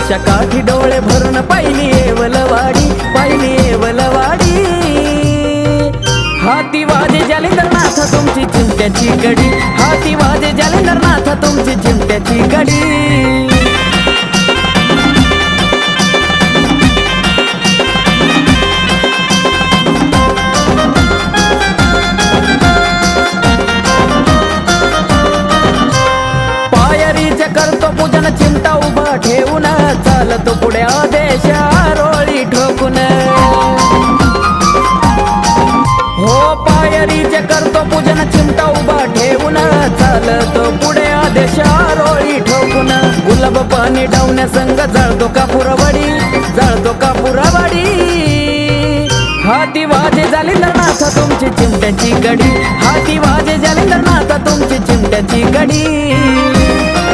नदीच्या काठी डोळे भरून पाहिली येवलवाडी, पाहिली येवलवाडी। हाती वाजे जालिंदरनाथ तुमची चिमट्याची कडी, हाती वाजे जालिंदरनाथ तुमची चिमट्याची कडी। करतो पूजन चिमटा उभा ठेवून, चालतो पुढे आदेश आरोळी ठोकून। हो पायरीचे करतो पूजन चिमटा उभा ठेवून, चालतो पुढे आदेश आरोळी ठोकून। गुलाब पाणी डावण्या संग जळतो कापुरवाडी, जळतो कापुरवाडी। हाती वाजे जालिंदरनाथ तुमची चिमट्याची कडी, हाती वाजे जालिंदरनाथ तुमची चिमट्याची कडी।